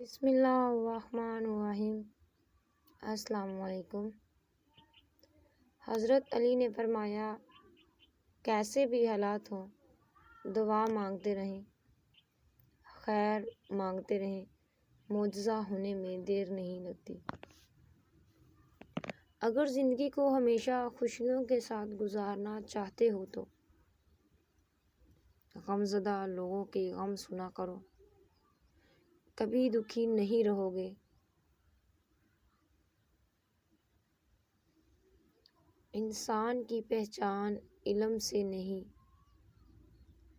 بسم اللہ الرحمن الرحیم۔ السلام علیکم۔ حضرت علی نے فرمایا، کیسے بھی حالات ہوں دعا مانگتے رہیں، خیر مانگتے رہیں، معجزہ ہونے میں دیر نہیں لگتی۔ اگر زندگی کو ہمیشہ خوشیوں کے ساتھ گزارنا چاہتے ہو تو غمزدہ لوگوں کے غم سنا کرو، کبھی دکھی نہیں رہو گے۔ انسان کی پہچان علم سے نہیں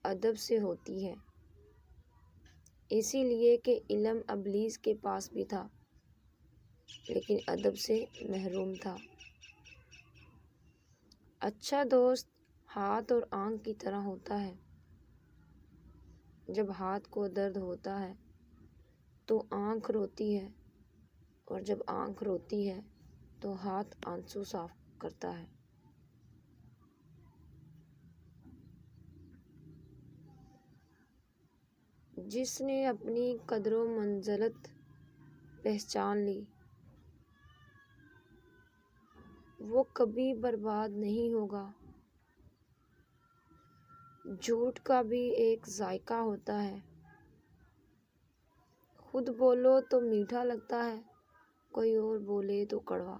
ادب سے ہوتی ہے، اسی لیے کہ علم ابلیس کے پاس بھی تھا لیکن ادب سے محروم تھا۔ اچھا دوست ہاتھ اور آنکھ کی طرح ہوتا ہے، جب ہاتھ کو درد ہوتا ہے تو آنکھ روتی ہے، اور جب آنکھ روتی ہے تو ہاتھ آنسو صاف کرتا ہے۔ جس نے اپنی قدر و منزلت پہچان لی وہ کبھی برباد نہیں ہوگا۔ جھوٹ کا بھی ایک ذائقہ ہوتا ہے، خود بولو تو میٹھا لگتا ہے، کوئی اور بولے تو کڑوا۔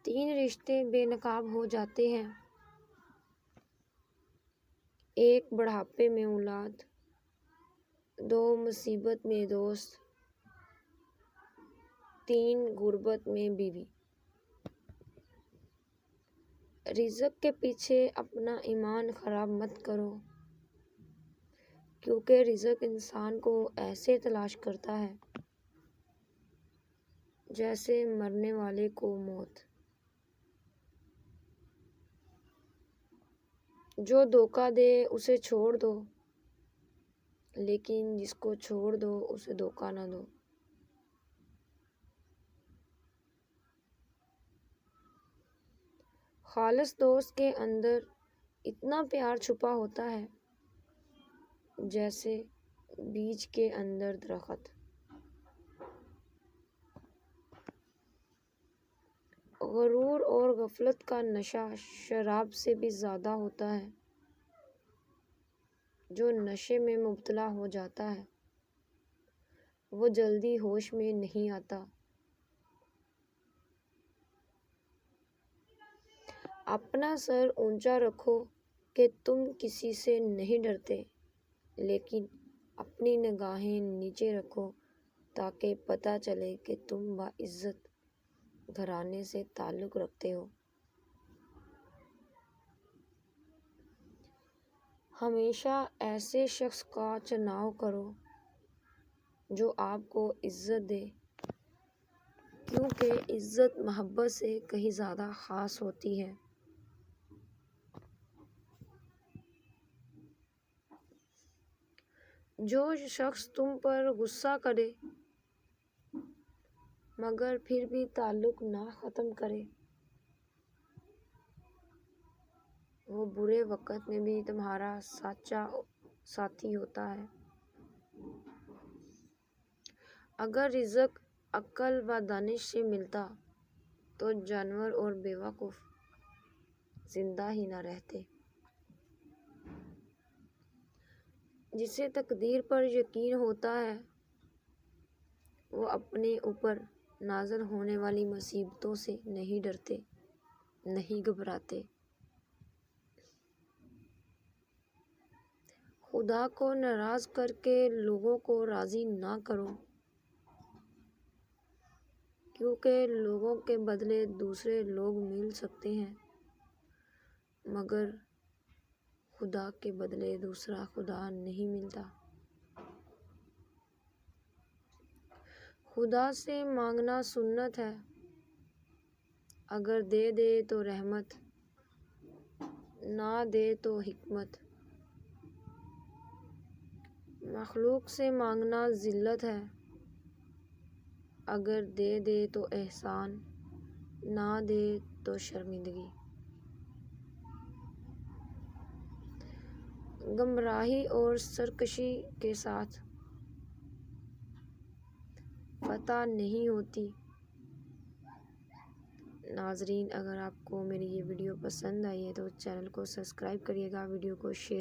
تین رشتے بے نقاب ہو جاتے ہیں، ایک بڑھاپے میں اولاد، دو مصیبت میں دوست، تین غربت میں بیوی۔ رزق کے پیچھے اپنا ایمان خراب مت کرو، کیونکہ رزق انسان کو ایسے تلاش کرتا ہے جیسے مرنے والے کو موت۔ جو دھوکہ دے اسے چھوڑ دو، لیکن جس کو چھوڑ دو اسے دھوکہ نہ دو۔ خالص دوست کے اندر اتنا پیار چھپا ہوتا ہے جیسے بیج کے اندر درخت۔ غرور اور غفلت کا نشہ شراب سے بھی زیادہ ہوتا ہے۔ جو نشے میں مبتلا ہو جاتا ہے وہ جلدی ہوش میں نہیں آتا۔ اپنا سر اونچا رکھو کہ تم کسی سے نہیں ڈرتے، لیکن اپنی نگاہیں نیچے رکھو تاکہ پتہ چلے کہ تم باعزت گھرانے سے تعلق رکھتے ہو۔ ہمیشہ ایسے شخص کا چناؤ کرو جو آپ کو عزت دے، کیونکہ عزت محبت سے کہیں زیادہ خاص ہوتی ہے۔ جو شخص تم پر غصہ کرے مگر پھر بھی تعلق نہ ختم کرے، وہ برے وقت میں بھی تمہارا سچا ساتھی ہوتا ہے۔ اگر رزق عقل و دانش سے ملتا تو جانور اور بیوقوف زندہ ہی نہ رہتے۔ جسے تقدیر پر یقین ہوتا ہے وہ اپنے اوپر نازل ہونے والی مصیبتوں سے نہیں ڈرتے، نہیں گھبراتے۔ خدا کو ناراض کر کے لوگوں کو راضی نہ کرو، کیونکہ لوگوں کے بدلے دوسرے لوگ مل سکتے ہیں مگر خدا کے بدلے دوسرا خدا نہیں ملتا۔ خدا سے مانگنا سنت ہے، اگر دے دے تو رحمت، نہ دے تو حکمت۔ مخلوق سے مانگنا ذلت ہے، اگر دے دے تو احسان، نہ دے تو شرمندگی۔ گمراہی اور سرکشی کے ساتھ فتح نہیں ہوتی۔ ناظرین، اگر آپ کو میری یہ ویڈیو پسند آئی ہے تو چینل کو سبسکرائب کریے گا، ویڈیو کو شیئر